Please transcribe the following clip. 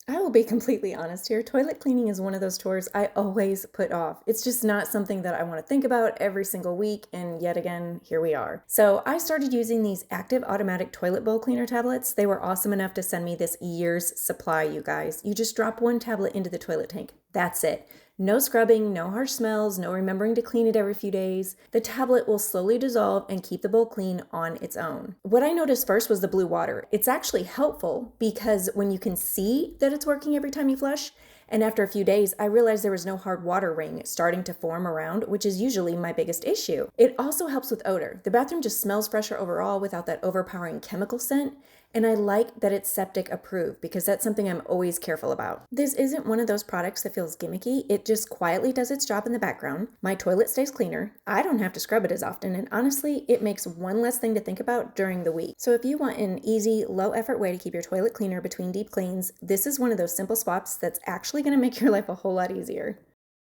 I will be completely honest here. Toilet cleaning is one of those chores I always put off. It's just not something that I want to think about every single week, and yet again, here we are. So I started using these active automatic toilet bowl cleaner tablets. They were awesome enough to send me this year's supply, you guys. You just drop one tablet into the toilet tank. That's it. No scrubbing, no harsh smells, no remembering to clean it every few days. The tablet will slowly dissolve and keep the bowl clean on its own. What I noticed first was the blue water. It's actually helpful because when you can see that it's working every time you flush, and after a few days, I realized there was no hard water ring starting to form around, which is usually my biggest issue. It also helps with odor. The bathroom just smells fresher overall without that overpowering chemical scent. And I like that it's septic approved because that's something I'm always careful about. This isn't one of those products that feels gimmicky. It just quietly does its job in the background. My toilet stays cleaner. I don't have to scrub it as often. And honestly, it makes one less thing to think about during the week. So if you want an easy, low effort way to keep your toilet cleaner between deep cleans, this is one of those simple swaps that's actually going to make your life a whole lot easier.